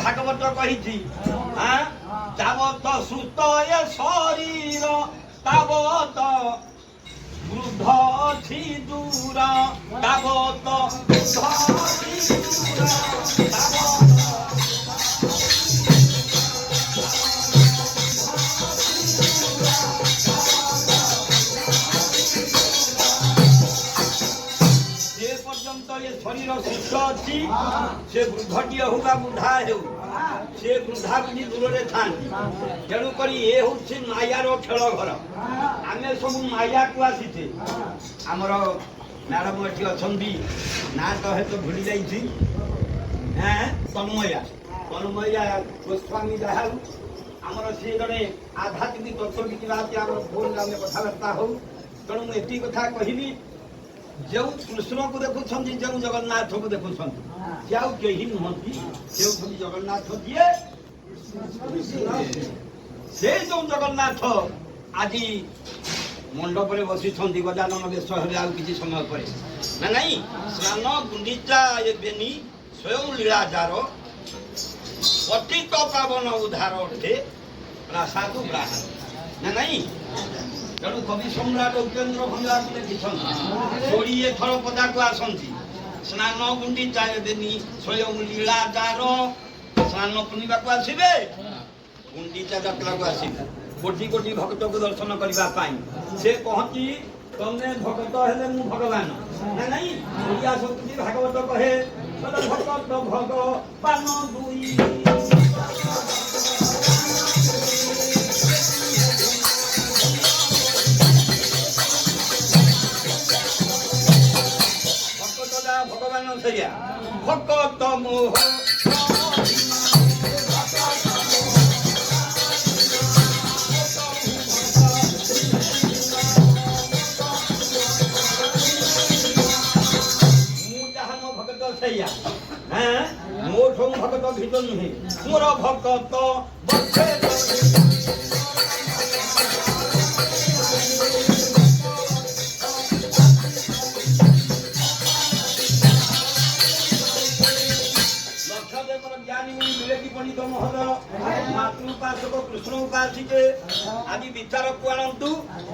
ଭାଗବତ କହିଛି ଯାବତ ସୁତ ଏ ଶରୀର ତାବତ ବୃଦ୍ଧ ଅଛି ଦୂର ତାବତ ବୃଦ୍ଧ ଅଛି ଦୂର শরীর সুস্থ অছি সে বৃদ্ধটি হু বা বুঢ়া হেউ সে বৃদ্ধা বুঝি দূরে থাকি তেণুক এ হচ্ছে মায়ার খেল ঘর আমি সব মায়াকু আসিছে আমার ম্যাডাম এটি অনেক না তো হয়তো ভুলি যাই হ্যাঁ তন্ময়া তন্ময়া গোস্বামী যা হউ আমার সে জনে আধ্যাত্মিক তত্ত্ববিদ আছে আমার ফোন আমি কথাবার্তা হও তেণু মু এটি কথা কহিলি जो कृष्ण को देखुं जो जगन्नाथ को देखुं से कहीं नुहति से जगन्नाथ दिए से जो जगन्नाथ आज मंडप बसी गजानन बेश कि समय पर ना नहीं स्नान गुंडीचा बेनी स्वयं लीलाजार पतित पावन उद्धार अर्थे प्रासाद ब्राह्मण ना नहीं तेणु कवि सम्राट उपेन्द्र भंगा लिखिछन जोड़िए थर पदाक आसती स्नान गुंडीचा बेनी स्वयं लीलाजार स्नान पूर्णिमा को आसबे गुंडीचा जात्रा को आसबे कोटि कोटि भक्त को दर्शन करने से कहती तमे भक्त हेले मु भगवान ना नहीं ओडिया संस्कृति भागवत कहे भक्त भगवान दुई भगवान सैया भक्त मोह भक्त सैया हाँ मोर भक्त भीतर नुहे मोर भक्त मातृपाशक कृष्ण उपासिके आदि विचार को आणतु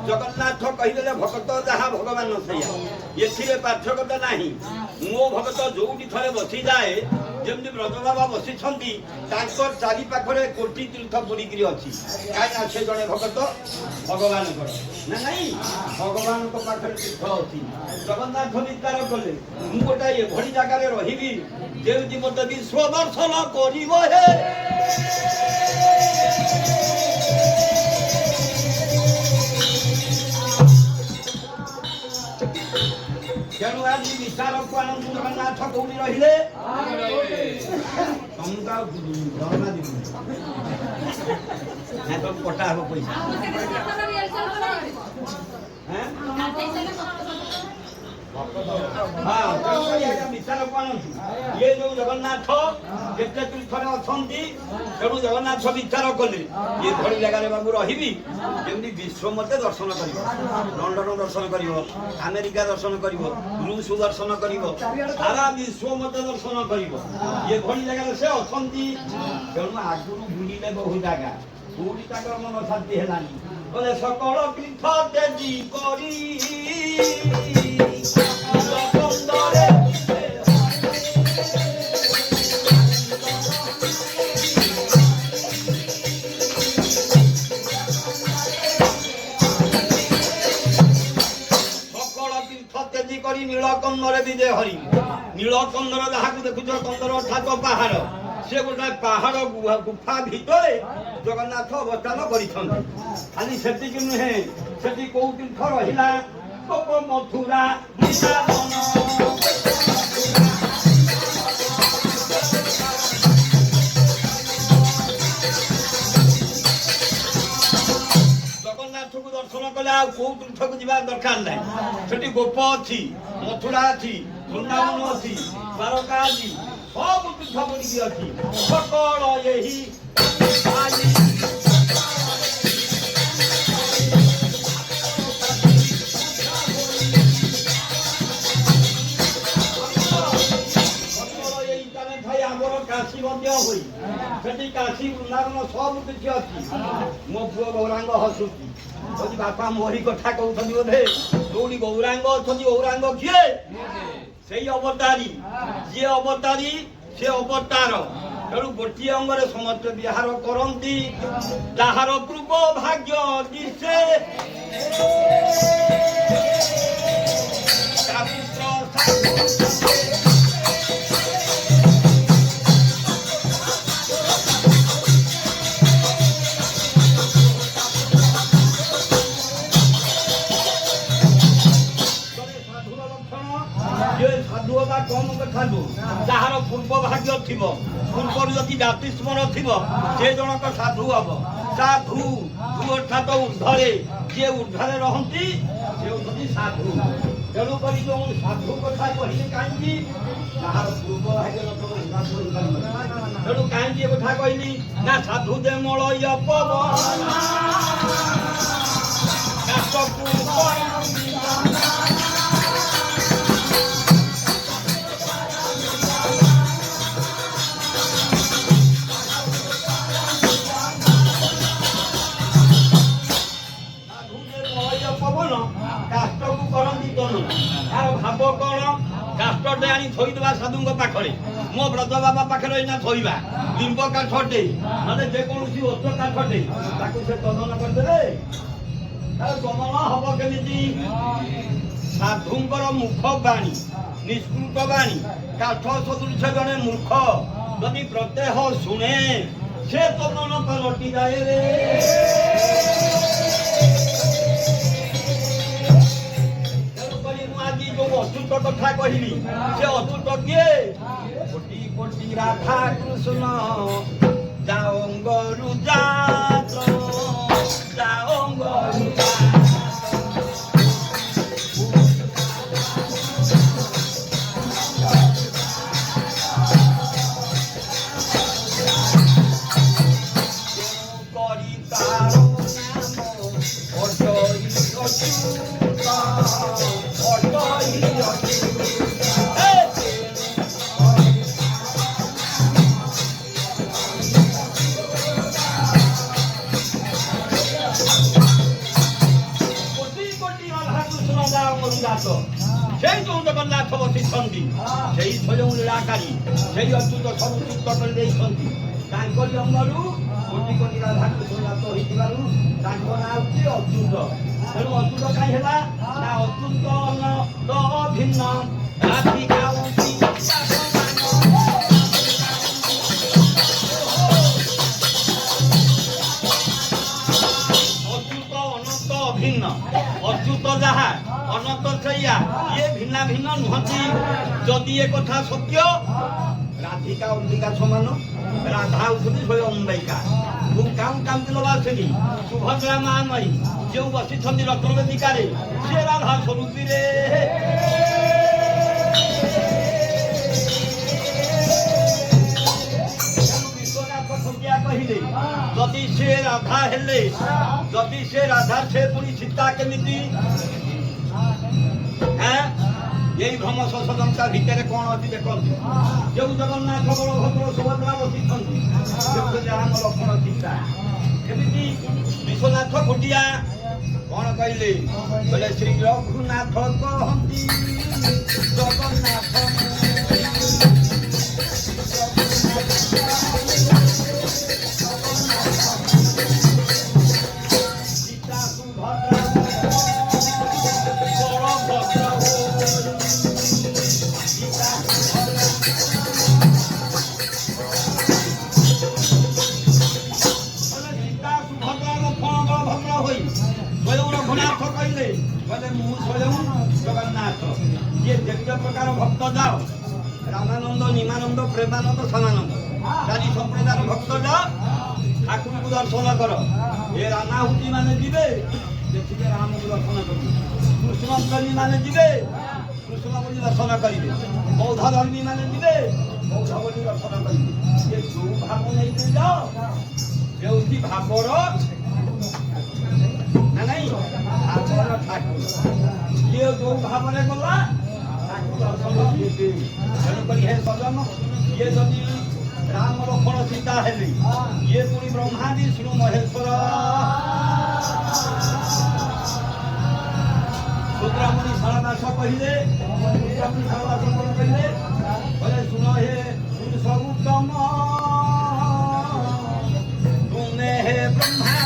जगन्नाथ कहीदेले भक्त जहा भगवान सैया ये पार्थक्यता नहीं मो भक्त जोटी थरे बसी जाए जमि ब्रज बाबा बसी चारि पाखरे कोटि तीर्थ बुड़िकी अच्छी कहीं से जड़े भक्त भगवान ना नहीं भगवान पाखे तीर्थ अच्छी जगन्नाथ विचार कले मु गोटे एभली जगार रही जेमती मत विश्व दर्शन कर तेणु आज विचार को आनंद जगन्नाथ कौटी रहिले तुमका दरमा दी तुम कटा हो पैसा विचार को ये जो जगन्नाथ केते तीर्थरे अछंती तेणु जगन्नाथ विचार कले ये भली जगह बाबू रही जमी विश्व मत दर्शन कर लंडन दर्शन कर अमेरिका दर्शन कर रूस दर्शन कर सारा विश्व मत दर्शन कर ये भली जगह से अछंती तेणु आगुरी बुलिले बहु जगह कोटी ताकर मन शांति हेलानी बोले सकल तीर्थ तेजी करी नीलकंदर विजय हरि नीलकंदर जहाँ देखुच कंदर अर्थात पहाड़ से गोटे पहाड़ गुफा भितर जगन्नाथ अवस्थान खाली से नुहे से कौ तीर्थ रहा मथुरा जगन्नाथ को दर्शन कले कौ तीर्थ को जा दरकार ना से गोप अच्छी मथुरा अच्छी वृंदावन अच्छी द्वारका अच्छी सब तीर्थ बुड़ी अच्छी सकल यही କାଶୀ ମଧ୍ୟ ହୋଇ ସେଠି କାଶୀ ବୃନ୍ଦାବନ ସବୁ କିଛି ଅଛି। ମୋ ପୁଅ ଗୌରାଙ୍ଗ ହସୁଛି କହୁଛି ବାପା ମୋରି କଥା କହୁଛନ୍ତି ବୋଧେ। ଯୋଉଠି ଗୌରାଙ୍ଗ ଅଛନ୍ତି ଗୌରାଙ୍ଗ କିଏ? ସେଇ ଅବତାରୀ। ଯିଏ ଅବତାରୀ ସେ ଅବତାର। ତେଣୁ ଗୋଟିଏ ଅଙ୍ଗରେ ସମସ୍ତେ ବିହାର କରନ୍ତି। ଯାହାର ପୂର୍ବ ଭାଗ୍ୟ ଦିଶେ ଯାହାର ପୂର୍ବ ଭାଗ୍ୟ ଥିବ, ପୂର୍ବରୁ ଯଦି ଜାତି ସ୍ମରଣ ଥିବ ସେ ଜଣକ ସାଧୁ ହବ। ସାଧୁ ଅର୍ଥାତ ଉର୍ଦ୍ଧ୍ୱରେ, ଯିଏ ଉର୍ଦ୍ଧ୍ୱରେ ରହନ୍ତି ସେ ହଉଛନ୍ତି ସାଧୁ। ତେଣୁକରି ଯୋଉ ସାଧୁ କଥା କହିଲେ କାହିଁକି? ଯାହାର ପୂର୍ବ ଭାଗ୍ୟ ନଥିବ ସାଧୁ ହେଇପାରିବ। ତେଣୁ କାହିଁକି ଏ କଥା କହିଲି ନା ସାଧୁ ଯେ ମଳୟ ପବନ ଭାବ କଣ? କାଷ୍ଟଟେ ଆଣି ଥୋଇଦେବା ସାଧୁଙ୍କ ପାଖରେ। ମୋ ବ୍ରତ ବାବା ପାଖରେ ଏଇନା ଥୋଇବା ଲିମ୍ବ କାଠଟେ ମାନେ ଯେକୌଣସି ଓଟ କାଠଟେ ତାକୁ ସେ ତଦନ କରିଦେବେ। ତାର ଦମନ ହବ କେମିତି? ସାଧୁଙ୍କର ମୁଖ ବାଣୀ, ନିଷ୍କୃତ ବାଣୀ। କାଠ ସଦୃଶ ଜଣେ ମୂର୍ଖ ଯଦି ପ୍ରତ୍ୟହ ଶୁଣେ ସେ ତଦନ ପାଲଟି ଯାଏ ରେ। ଅଚ୍ୟୁତ କଥା କହିଲି, ସେ ଅଚ୍ୟୁତ କିଏ? କୋଟି କୋଟି ରାଧା କୃଷ୍ଣ ଯାଓଙ୍ଗରୁ ଜାତ ଯାଓଙ୍ଗରୁ କରି ତାର ନାମ ଅଟଇ ଅଚ୍ୟୁତ সেই ଯୋଉ ଜଗନ୍ନାଥ ବସିଛନ୍ତି ସେଇ ସ୍ୱୟଂ ଲୀଳାକାରୀ, ସେଇ ଅଚ୍ୟୁତ ସବୁ ଚିତ୍ତ କରିଦେଇଛନ୍ତି। ତାଙ୍କରି ଅଙ୍ଗରୁ କୋଟି କୋଟି ରାଧାକୃଷ୍ଣ ଜାତ ହୋଇଥିବାରୁ ତାଙ୍କ ନାଁ ହେଉଛି ଅଚ୍ୟୁତ। ତେଣୁ ଅଚ୍ୟୁତ କାହିଁ ହେଲା ନା ଅଚ୍ୟୁତ ତ ଭିନ୍ନ ରାଧିକା ଅଚ୍ୟୁତ ଅନନ୍ତ ଅଭିନ୍ନ। ଅଚ୍ୟୁତ ଯାହା ଅନନ୍ତ ସେଇଆ, ଇଏ ଭିନ୍ନ ଭିନ୍ନ ନୁହନ୍ତି। ଯଦି ଏ କଥା ସତ୍ୟ ରାଧିକା ଅମ୍ବିକା ସମାନ, ରାଧା ହଉଛନ୍ତି ସ୍ୱୟଂ ଅମ୍ବିକା। କାଉଁକାଉଁତିଲ ବାସିନୀ ସୁଭଦ୍ରା ମାମୟୀ ଯେଉଁ ବସିଛନ୍ତି ରତ୍ନ ବେଦିକାରେ ସେ ରାଧା ସ୍ୱରୂପୀରେ। ବିଶ୍ୱନାଥ ଖୋଜିଆ କହିଲେ ଯଦି ସେ ରାଧା ହେଲେ, ଯଦି ସେ ରାଧା ସେ ପୁଣି ସୀତା କେମିତି? এই ভ্রম শোষণতা ভিতরে কোণ অছি দেখুন। যে জগন্নাথ বলভদ্র সুভদ্রা বসিଛନ୍ତି আমার লক্ষণ চিন্তা এমিতি বিশ্বনাথ কুটিয়া কোণ কহিলে বলে শ্রী রঘুনাଥ কহନ୍ତି জগন্নাথ সীতা সুভদ্রা জগন্নাথ যে যেতে প্রকার ভক্ত যাও রামানন্দ নিমানন্দ প্রেমানন্দ সমানন্দ চারি সম্প্রদায়ের ভক্ত যাও ঠাকুরকে দর্শন কর। এ রামাহুতি মানে ଯିବେ ଦେଖିବେ ରାମକୁ ଦର୍ଶନ କରିବେ, କୃଷ୍ଣପ୍ରେମୀ ମାନେ ଯିବେ କୃଷ୍ଣ ବୋଲି ଦର୍ଶନ କରିବେ, ବୌଦ୍ଧ ଧର୍ମୀ ମାନେ ଯିବେ ବୌଦ୍ଧ ବୋଲି ଦର୍ଶନ କରିବେ। ଯେ ଯୋଉ ଭାବ ନେଇକି ଯାଅ ହେଉଛି ଭାବର ନା ନାଇଁ ଭାବର ଠାକୁର। ଯିଏ ଯୋଉ ଭାବରେ ଗଲା ତାକୁ ଦର୍ଶନ ଦିଏ। ତେଣୁକରି ହେ ସଜନ ଇଏ ଯଦି राम लक्ष्मण सीता हेले ये पुणी ब्रह्मा विष्णु महेश्वर रुद्रमुनि शारदास कहले रुद्रमुनि शारदास कहले बोले सुन हे पुरुष उत्तम तुमे हे ब्रह्मा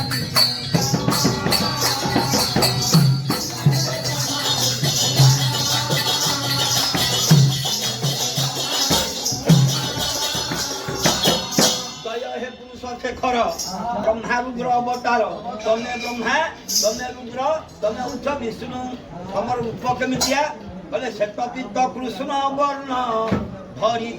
शेखर ब्रह्मा रुद्र अवतार तमे ब्रह्मा तमे रुद्र तमे उच्च विष्णु तमर रूप केमितिया बोले श्वेतपीत कृष्ण वर्ण धरी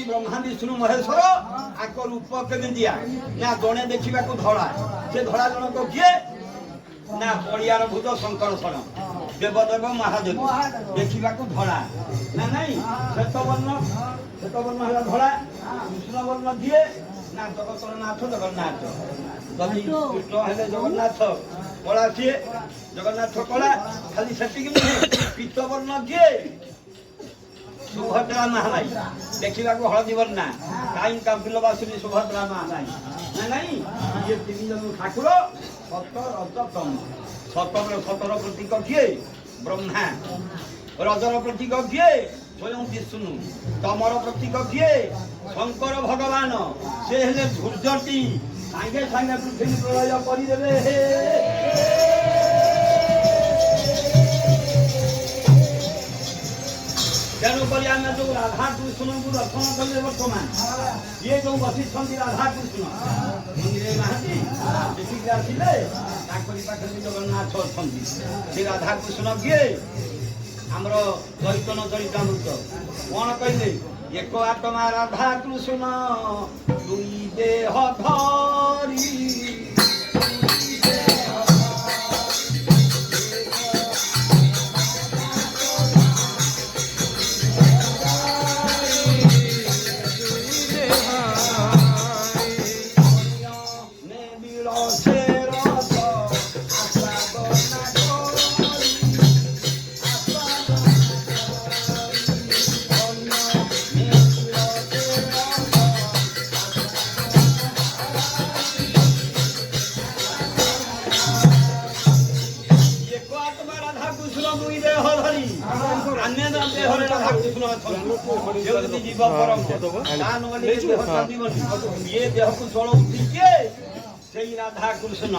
ब्रह्मा विष्णु महेश्वर आक रूप केमितिया ना जड़े देखा धड़ा से धड़ा जनक किए ना पड़ियार भूत शंकरषण देवदेव महादेव देखा धड़ा ना नहीं श्वेतवर्ण है धड़ा कृष्णवर्ण किए ना जगतर नाथ जगन्नाथ कृष्ण हेले जगन्नाथ कला किए जगन्नाथ कला खाली से पीतवर्ण किए सुभद्रा महामाई देखा हलदी वर्णा कहीं का बिलवासिनी सुभद्रा महामाई ना नहीं ये तीन जन ठाकुर सत रज तम सतर प्रतीक किए ब्रह्मा रजर प्रतीक किए स्वयं विष्णु तमर प्रतीक किए शंकर भगवान से हेले धूर्जटी सांगे सांगे पृथ्वी प्रलय करदेवे तेणुक आम जो राधा कृष्ण को दर्शन कले बर्तमान ये जो बसी राधा कृष्ण मंदिर नहांती देखिक आसिले पाखे जगन्नाथ अच्छा से राधा कृष्ण किए आमर चैतन्य चरितामृत कौन कहले एक आत्मा राधा कृष्ण दुई देह धरी ये देह को चलाउती से राधा कृष्ण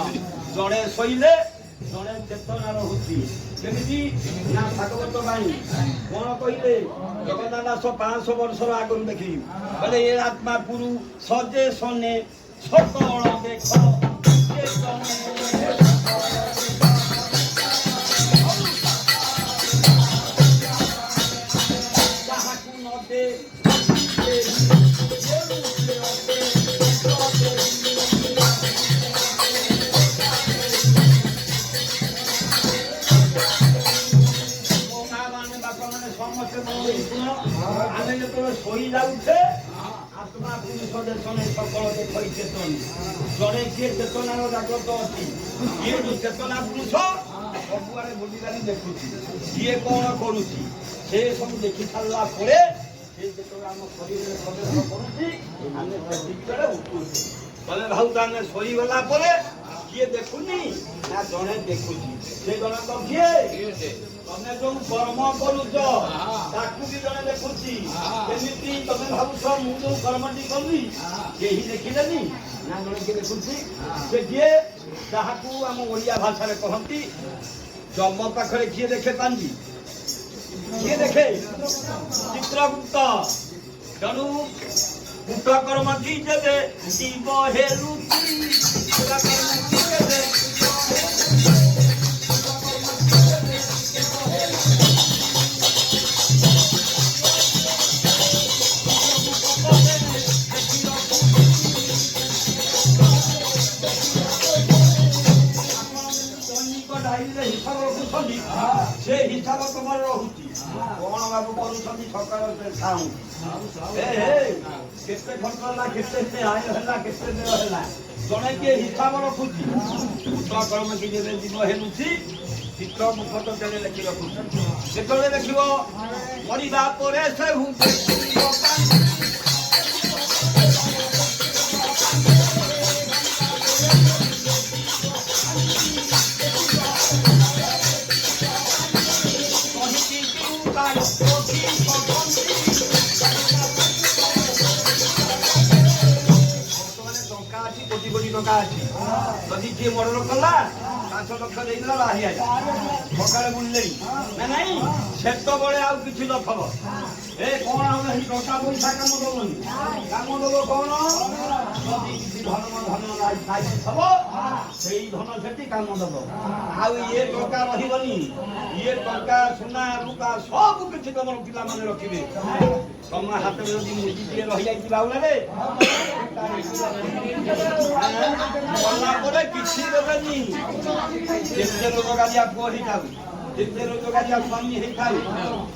जड़े शैले जड़े चेतना रहुची केमिति ना भागवत बाणी कौन कहले जगन्नाथ दास 500 वर्ष आगु देखी बोले ये आत्मा पुरु सजे सने सकल देख शोई जाऊे आत्मा पुरुष देशने सकल देख चेतन जड़े किए चेतनार जाग्रत अच्छी ये जो चेतना पुरुष सबुआड़े बुली देखुची किए कौन करुची से सब देखी सारा पर आम शरीर प्रवेश करुचे भाव आम सरीगला किए देखुनी ना जड़े देखुची से जनक किए तमे जो कर्म करुच ताकू भी जड़े देखुची एमती तमे भावुछ मु जो कर्मटी कली केही देखिलेनी ना जड़े किए देखुची से किए ताहाकू आम ओडिया भाषा कहती जम पाखे किए देखे पांजी किए देखे चित्रगुप्त तेणु गुप्त कर्म की देवे जीव हेलु ସେ ହିସାବ ତମର ରହୁଛି କଣ ବାବୁ କରୁଛନ୍ତି ସକାଳ ଖାଉ କେତେ ଖର୍ଚ୍ଚ ହେଲା କେତେ ଆୟ ହେଲା କେତେ ଦେୟ ହେଲା ଜଣେ କିଏ ହିସାବ ରଖୁଛି କର୍ମ କି ଯେବେ ଯିବ ହେଲୁଛି ଚିତ୍ର ମୁଖତ ତେଣେ ଲେଖି ରଖୁଛି ସେତେବେଳେ ଦେଖିବ ମରିବା ପରେ ସେ ଟଙ୍କା ଅଛି ଯଦି କିଏ ମର୍ଡର କଲା 5 ଲକ୍ଷ ଦେଇଦେଲା ବାହାରି ଆଇଲା ସକାଳେ ବୁଲିଲେଣି ନା ନାଇଁ ସେତେବେଳେ ଆଉ କିଛି ନଥବ କଣ ଆମେ ସେଇ ଟଙ୍କା ପଇସା କାମ ଦବନି କାମ ଦବ କଣ ଯଦି କିଛି ଧନ ଥବ ସେଇ ଧନ ସେଠି କାମ ଦବ ଆଉ ଇଏ ଟଙ୍କା ରହିବନି ଇଏ ଟଙ୍କା ସୁନା ରୂପା ସବୁ କିଛି ତମର ପିଲାମାନେ ରଖିବେ ତମ ହାତରେ ଯଦି ମୁଦିଟିଏ ରହିଯାଇଛି ବାଉଲାରେ ଗଲା ପରେ କିଛି ଦେବେନି ଯେତେ ରୋଜଗାରିଆ ପୁଅ ହେଇଥାଉ ଯେତେ ରୋଜଗାରିଆ ସ୍ୱାମୀ ହେଇଥାଉ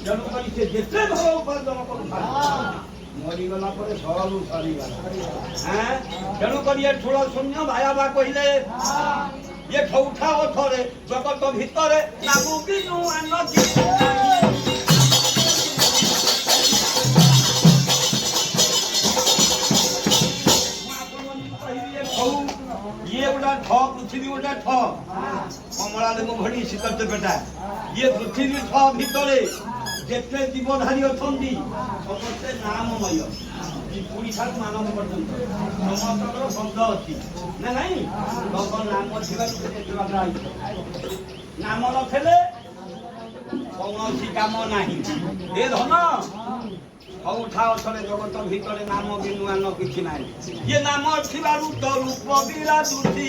ତେଣୁକରି ସେ ଯେତେ ଧନ ଉପାର୍ଜନ କରୁଥାଉ ମରିଗଲା ପରେ ସବୁ ସରିଗଲା ତେଣୁକରି ଏ ଠୁଳ ଶୂନ୍ୟ ଭାୟାବା କହିଲେ ଇଏ ଠଉଠା ଅଥରେ ଜଗତ ଭିତରେ ନାମୁ ବିନୁ ଇଏ ଗୋଟା ଠ ପୃଥିବୀ ଗୋଟା ଠ କମଳା ଦେବ ଭଳି ଶୀତ ଚେପେଟା ଇଏ ପୃଥିବୀ ଠ ଭିତରେ ଯେତେ ଜୀବଧାରୀ ଅଛନ୍ତି ସମସ୍ତେ ନାମମୟ ପୁରୀ ଠାରୁ ମାନବ ପର୍ଯ୍ୟନ୍ତ ସମସ୍ତଙ୍କର ଶବ୍ଦ ଅଛି ନା ନାଇଁ ତମ ନାମ ଥିବାରୁ ନାମ ନଥିଲେ କୌଣସି କାମ ନାହିଁ ଏ ଧନ ସବୁଠା ଅଥରେ ଜଗତ ଭିତରେ ନାମ ବିନୁଆନ କିଛି ନାହିଁ ଇଏ ନାମ ଥିବାରୁ ତ ରୂପ ବିରାଜୁଛି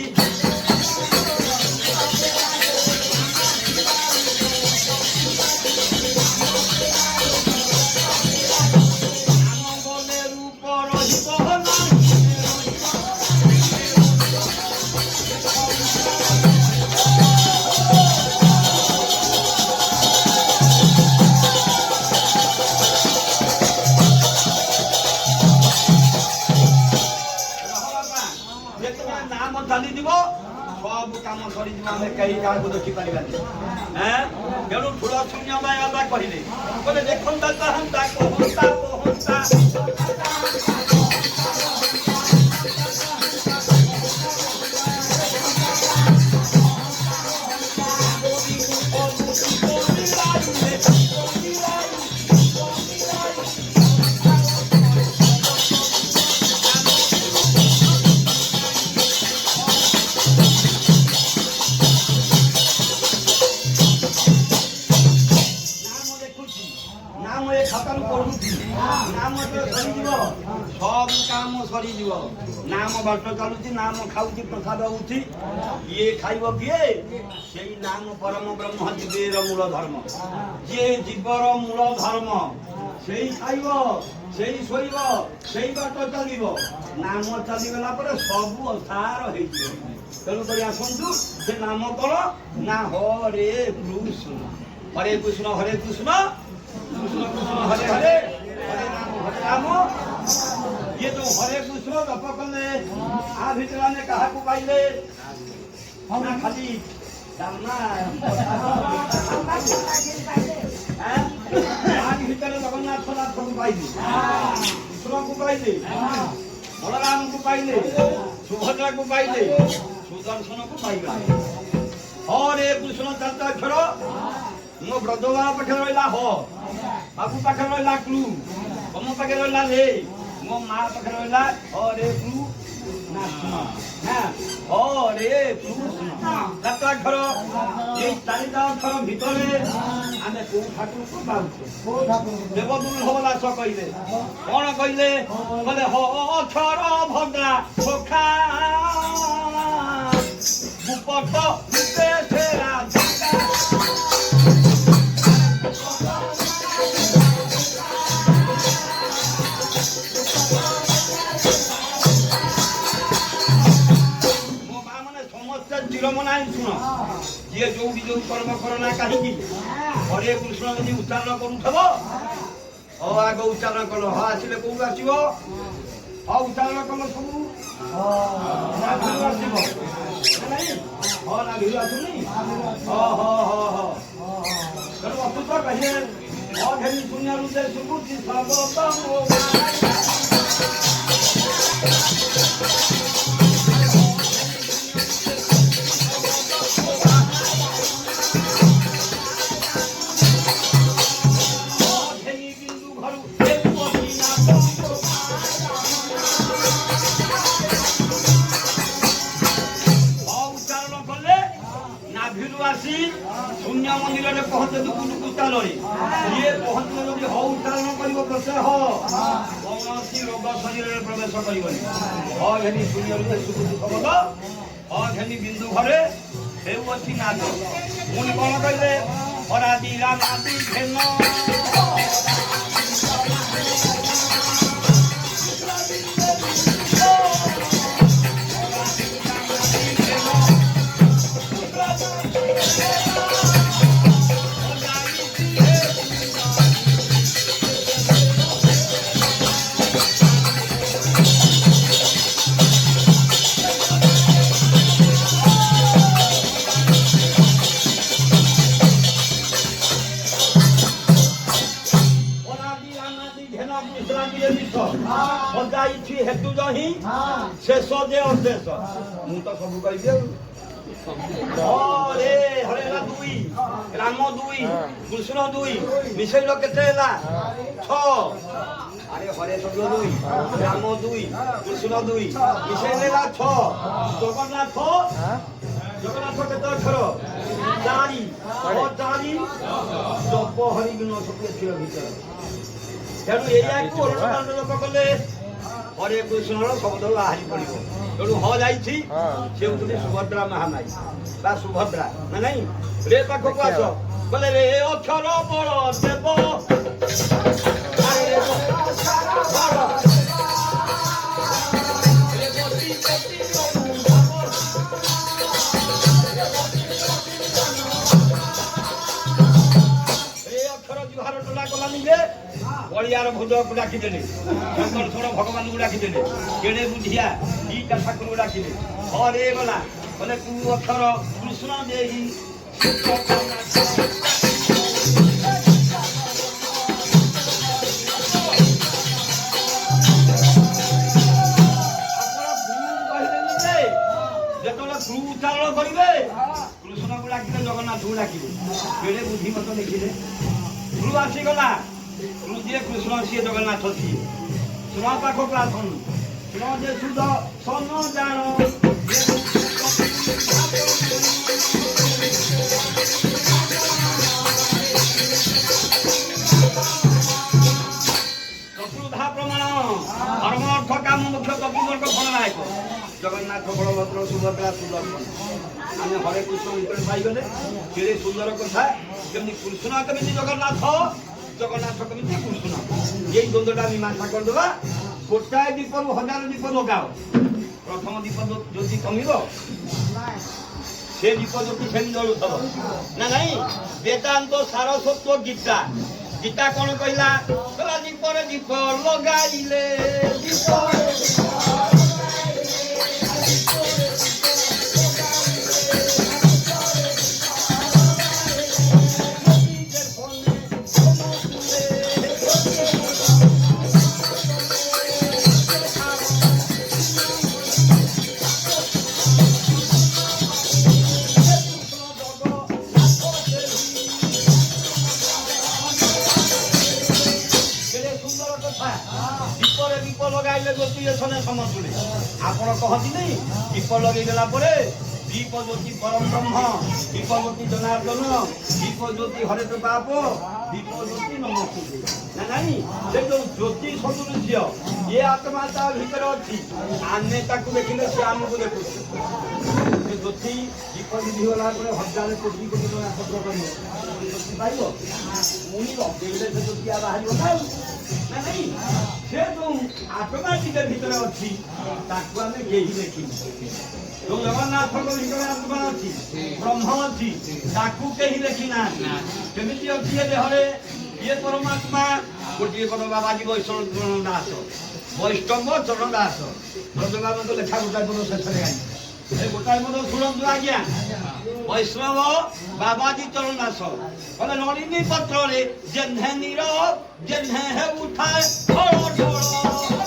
ଚାଲିଯିବ ସବୁ କାମ ସରିଯିବ ଆମେ କେହି କାହାକୁ ଦେଖିପାରିବାନି ତେଣୁ ଠୁଳ ଶୂନ୍ୟ ବାବା କହିଲେ କହିଲେ ଦେଖନ୍ତା ଚାହାନ୍ତା କହନ୍ତା ସବୁ କାମ ସରିଯିବ ନାମ ବାଟ ଚାଲୁଛି ନାମ ଖାଉଛି ପ୍ରସାଦ ହଉଛି ଇଏ ଖାଇବ କିଏ ସେଇ ନାମ ପରମ ବ୍ରହ୍ମ ଜୀବେର ମୂଳ ଧର୍ମ ଯିଏ ଜୀବର ମୂଳ ଧର୍ମ ସେଇ ଖାଇବ ସେଇ ଶୋଇବ ସେଇ ବାଟ ଚାଲିବ ନାମ ଚାଲିଗଲା ପରେ ସବୁ ଅସାର ହେଇଯିବ ତେଣୁକରି ଆସନ୍ତୁ ସେ ନାମ କଣ ନା ହରେ କୃଷ୍ଣ କୃଷ୍ଣ କୃଷ୍ଣ କୃଷ୍ଣ ହରେ ହରେ हरे राम ये जो हरे कृष्ण जप कले आ भितर ने काहाकू पाइले हम खाली दाना आ भितर जगन्नाथ नाथ को पाइले कृष्ण को पाइले बलराम को पाइले सुभद्रा को पाइले सुदर्शन को पाइले हरे कृष्ण चलता अक्षर मो ब्रजवा पाखे रहा हो बाबू पाखे रहा क्लू तम पाखे रहा रे मो माँ पाखे रहा हरे क्लू हरे कृष्ण अक्षर ये चारिटा अक्षर भितर आम कौ ठाकुर को पाऊे देवदुर्लभ दास कहले कौन कहले बोले हो अक्षर भद्रा सखा गुपट चिरमनाई शुण जी जो जो कर्म करना कहीं हरे कृष्ण यदि उच्चारण करूथब आग उच्चारण कल हाँ आसिले कौन आसो हाँ उच्चारण कल सब हाँ नाभि आसुनी हाँ हाँ हाँ हाँ तेणु अतुत कहे अघेरी शून्य रुदे सुबुद्धि सर्वोत्तम शून्य मंदिर में पहुंचे दुकु स्थान ये पहुंचले जब ह उच्चारण कर कौन रोग शरीर में प्रवेश कर घेनी शून्य रूपे सुबुद्धि शब्द घेनी बिंदु घरे हेउछि नाद पुणी कौन कहले हरादी रामादी घेन हेतु जही शेष जे अशेष मु तो सब कहि हरे हरे दुई राम दुई कृष्ण दुई मिसेल केते हला 6 अरे हरे शब्द दुई राम दुई कृष्ण दुई मिसेल हला 6 जगन्नाथ जगन्नाथ केते अक्षर 4 जप हरि गुण सब थिर भीतर तेणु एया को लोक कले हरे कृष्ण शब्द बाहरी पड़ो तेणु ह जाइछि से सुभद्रा महामाई बा सुभद्रा ना नहीं रे पाखक आस बोले रे अक्षर बड़ देव बलियार भूत को डाकिदेले शंकर भगवान को डाकिदेले केड़े बुझिया दीटा ठाकुर को डाकिले हरे गला बोले तू अक्षर कृष्ण देही उच्चारण करेंगे कृष्ण को डाकिले जगन्नाथ को डाकिले केड़े बुद्धि मत देखिले गुरु आसीगला गुरु जी कृष्ण सी जगन्नाथ सी सुन पाख प्राथन सुन जे सुध सन जान चतुर्धा प्रमाण धर्म अर्थ काम मुख्य चतुर्वर्ग फलनायक जगन्नाथ बलभद्र सुभद्रा सुदर्शन आम हरे कृष्ण भीतर पाईगले केड़े सुंदर कथा केमती कृष्ण केमती जगन्नाथ जगन्नाथ केमती कृष्ण ये द्वंद्वटा मीमांसा करदेवा गोटाए दीप 1000 दीप लगाओ प्रथम दीप ज्योति कमिब से दीप ज्योति से जलुथब ना नहीं वेदांत सारस्वत गीता गीता कौन कहला दीप लगाइले दीप आपण कहती नहीं दीप लगेगला दीप ज्योति परम ब्रह्म दीप ज्योति जनार्दन दीप ज्योति हरे बाप ଦୀପ ଜ୍ୟୋତି ନମସ୍ତେ ନା ନାଇଁ ସେ ଯୋଉ ଜ୍ୟୋତି ସଦୃଶ୍ୟ ଏ ଆତ୍ମା ତା ଭିତରେ ଅଛି ଆମେ ତାକୁ ଦେଖିଲେ ସେ ଆମକୁ ଦେଖୁଛି ସେ ଜ୍ୟୋତି ଦୀପ ବିଧି ଗଲା ପରେ 1000 କୋଟି କୋଟି ଟଙ୍କା ଖର୍ଚ୍ଚ କରିବ ଜ୍ୟୋତି ପାଇବ ପୁଣି ଲଗେଇଲେ ସେ ଜ୍ୟୋତି ବାହାରିବ ନା ନାଇଁ ସେ ଯୋଉ ଆତ୍ମା ଟିକେ ଭିତରେ ଅଛି ତାକୁ ଆମେ କେହି ଦେଖିନୁ ଯୋଉ ଜଗନ୍ନାଥଙ୍କ ଭିତରେ ଆତ୍ମା ଅଛି ବ୍ରହ୍ମ ଅଛି ତାକୁ କେହି ଦେଖି ନାହାନ୍ତି କେମିତି ଅଛି ଏ ଦେହରେ ଇଏ ପରମାତ୍ମା ଗୋଟିଏ ପଦ ବାବାଜୀ ବୈଷ୍ଣବ ଚରଣ ଦାସ ବୈଷ୍ଣବ ଚରଣ ଦାସ ବ୍ରଜବାବଙ୍କ ଲେଖା ଗୋଟାଏ ପଦ ଶେଷରେ ଆଣି ଏ ଗୋଟାଏ ପଦ ଶୁଣନ୍ତୁ ଆଜ୍ଞା ବୈଷ୍ଣବ ବାବାଜୀ ଚରଣ ଦାସ କହିଲେ ନଳିନୀ ପତ୍ରରେ ଜେହ୍ନେ ନୀର ଜେହ୍ନେ ହେ ଉଠାଏ ଢଳ ଢଳ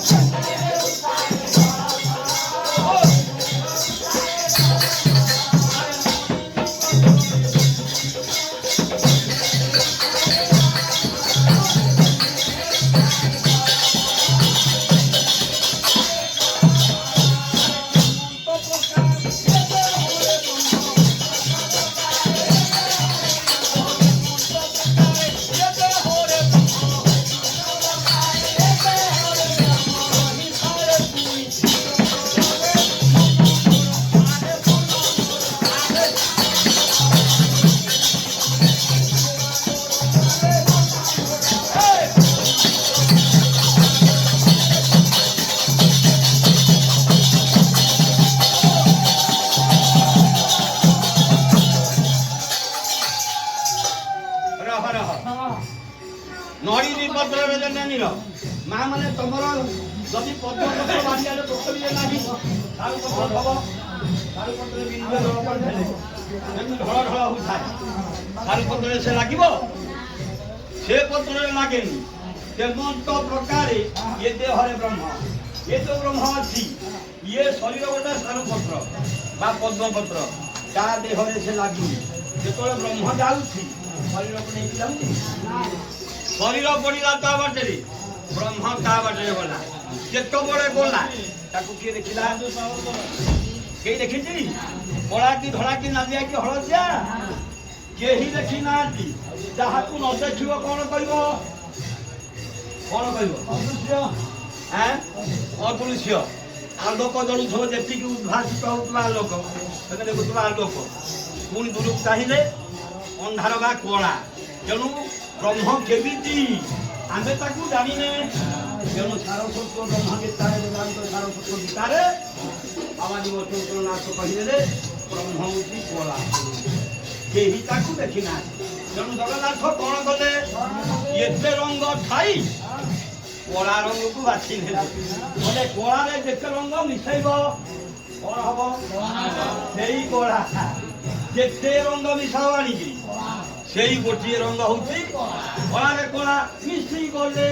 ନଳିନୀ ପତ୍ରରେ ଜେହ୍ନେ ମା ମାନେ ତମର ଯଦି ପଦ୍ମପତ୍ର ବାଡ଼ିଆରେ ପୋଖରୀରେ ନାହିଁ ତାର ପତ୍ର ହବ ତାର ପତ୍ରରେ ବିନ୍ଦୁ ଢଳ କରିଦେଲେ ଯେମିତି ଢଳ ଢଳ ହଉଥାଏ ତାର ପତ୍ରରେ ସେ ଲାଗିବ ସେ ପତ୍ରରେ ଲାଗେନି ତେମନ୍ତ ପ୍ରକାରେ ଇଏ ଦେହରେ ବ୍ରହ୍ମ ଇଏ ଯୋଉ ବ୍ରହ୍ମ ଅଛି ଇଏ ଶରୀର ଗୋଟେ ସାରପତ୍ର ବା ପଦ୍ମପତ୍ର ତା ଦେହରେ ସେ ଲାଗିନି ଯେତେବେଳେ ବ୍ରହ୍ମ ଯାଉଛି ଶରୀରକୁ ନେଇକି ଯାଉଛି ଶରୀର ପଡ଼ିଲା ତା ବାଟରେ ବ୍ରହ୍ମ ତା ବାଟରେ ଗଲା ଯେତେବେଳେ ଗଲା ତାକୁ କିଏ ଦେଖିଲା କେହି ଦେଖିଛି କଳା କି ଧଳା କି ନାଲିଆ କି ହଳଦିଆ କେହି ଦେଖି ନାହାନ୍ତି ଯାହାକୁ ନ ଦେଖିବ କଣ କହିବ ଅଦୃଶ୍ୟ ଆଲୋକ ଜଳୁଥିବ ଯେତିକି ଉଦ୍ଭାସିତ ହଉଥିବା ଆଲୋକ ସେଟା ଦେଖୁଥିବା ଆଲୋକ ପୁଣି ଦୂରକୁ ଚାହିଁଲେ ଅନ୍ଧାର ବା କଳା ତେଣୁ ବ୍ରହ୍ମ କେମିତି ଆମେ ତାକୁ ଜାଣିନେ ତେଣୁ ସାରସ୍ୱତ ବ୍ରହ୍ମ ଗୀତାରେ ବେଦାନ୍ତ ସାରସ୍ୱତ ଗୀତାରେ ବାବାଜୀ ବୈଷ୍ଣବନାଥ କହିଦେଲେ ବ୍ରହ୍ମ ହଉଛି କଳା କେହି ତାକୁ ଦେଖିନାହାନ୍ତି ତେଣୁ ଜଗନ୍ନାଥ କଣ କଲେ ଏତେ ରଙ୍ଗ ଥାଇ କଳା ରଙ୍ଗକୁ ବାଛି ନେଲେ ମାନେ କଳାରେ ଯେତେ ରଙ୍ଗ ମିଶାଇବ କଣ ହବ ସେଇ କଳା ଯେତେ ରଙ୍ଗ ମିଶାଅ ଆଣିକି ସେଇ ଗୋଟିଏ ରଙ୍ଗ ହଉଛି କଳାରେ କଳା ମିଶି ଗଲେ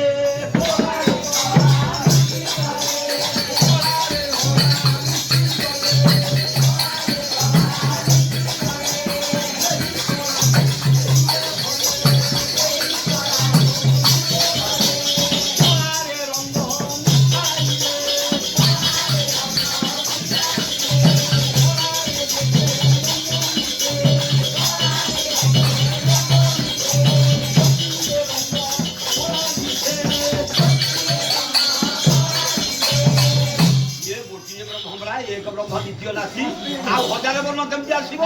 ଦ୍ୱିତୀୟ ରାଶି ଆଉ ହଜାର ବର୍ଣ୍ଣ କେମିତି ଆସିବ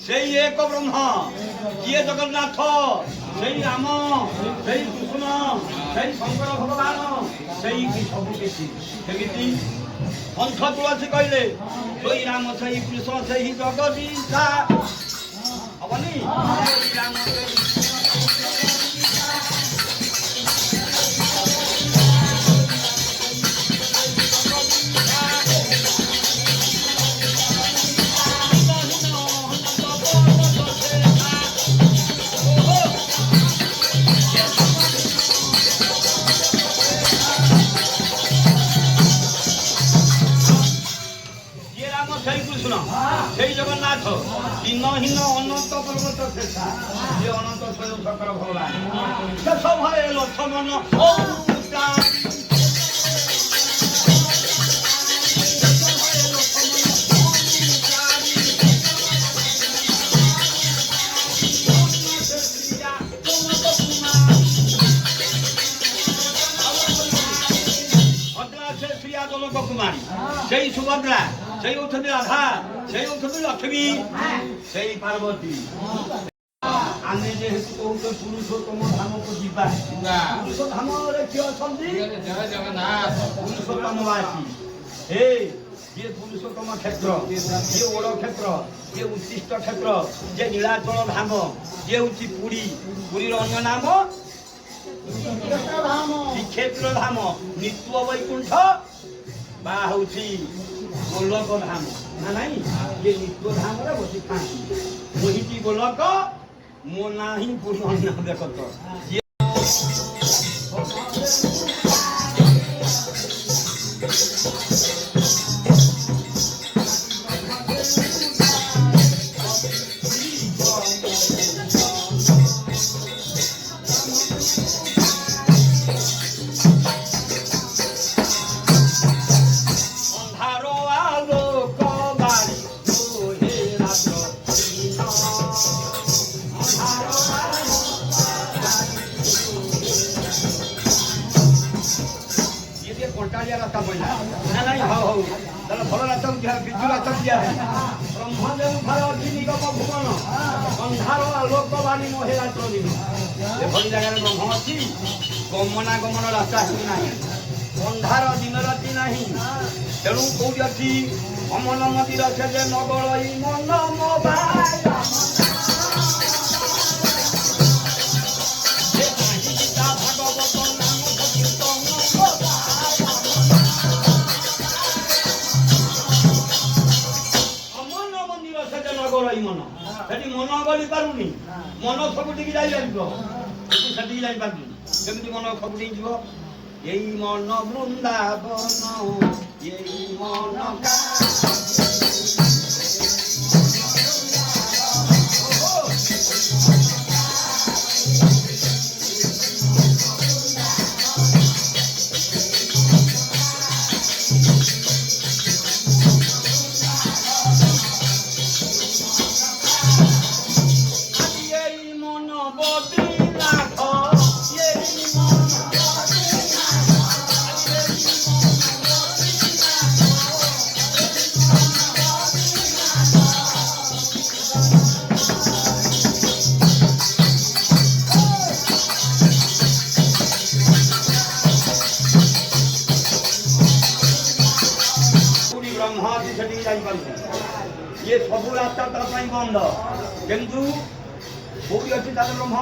ସେଇ ଏକ ବ୍ରହ୍ମ କିଏ ଜଗନ୍ନାଥ ସେଇ ରାମ ସେଇ କୃଷ୍ଣ ସେଇ ଶଙ୍କର ଭଗବାନ ସେଇ ସବୁ କିଛି ସେମିତି ପନ୍ଥ ତୁଳସୀ କହିଲେ ସେଇ ରାମ ସେଇ କୃଷ୍ଣ ସେଇ ଜଗଦୀଶା ହବନି ସେଇ ରାମ সেই জগন্নাথ দিনহীন অনন্ত পর্বত শেষা যে অনন্ত স্বয়ং শঙ্কর ভগবান শেষ ভয়ে লক্ষ্মণ ସେଇ ସୁଭଦ୍ରା, ସେଇ ହଉଛନ୍ତି ରାଧା, ସେଇ ହଉଛନ୍ତି ଲକ୍ଷ୍ମୀ, ସେଇ ପାର୍ବତୀ। ଆମେ ଯେହେତୁ କହୁଛୁ ପୁରୁଷୋତ୍ତମ ଧାମକୁ ଯିବା, ପୁରୁଷ ଧାମରେ କିଏ ଅଛନ୍ତି? ପୁରୁଷୋତ୍ତମବାସୀ। ହେ ଯିଏ ପୁରୁଷୋତ୍ତମ କ୍ଷେତ୍ର, ଯିଏ ଓଡ଼ କ୍ଷେତ୍ର, ଯିଏ ଉତ୍ତିଷ୍ଟ କ୍ଷେତ୍ର, ଯିଏ ନୀଳାଚଳ ଧାମ, ଯିଏ ହଉଛି ପୁରୀ, ପୁରୀର ଅନ୍ୟ ନାମ ଶ୍ରୀକ୍ଷେତ୍ର ଧାମ, ନିତ୍ୟ ବୈକୁଣ୍ଠ ବା ହଉଛି ଗୋଲକ ଧାମ ନା ନାଇଁ? ଇଏ ନିତ୍ୟ ଧାମରେ ବସିଥାନ୍ତି। ମୋହିଟି ଗୋଲକ ମୋ ନାହିଁ ପୁରୀ ଅନ୍ୟ ଦେଖତ। রাস্তা পড়লা না নাই হও হও তাহলে ভালো রাস্তা দিয়া বিজু রাস্তা দিয়া ব্রহ্মদেব ভার অগ্নিগম ভুবন অন্ধার আলোকবাণী মহিলা চলিব এভଳି জায়গায় ব্রহ্ম ଅଛି ଗମନାଗମନ ରାସ୍ତା ହେଉନାହିଁ ଅନ୍ଧାର ଦିନ ରାତି ନାହିଁ ତେଣୁ କୋଉଠି ଅଛି ଅମନ ମନ୍ଦିର ସେ ଯେ ନଗଳଇ ମନ ମୋବାଇଲ মন সেটি মন গলি পারুনি মন সবুঠিকি যাই পারিব সেটিকি যাই পারুনি কেମିତି মন সবুঠিকি ଯିବ এই মন বৃন্দাবন এই মন ये सब रास्ता तरफ बंद किंतु कोई अच्छी ब्रह्म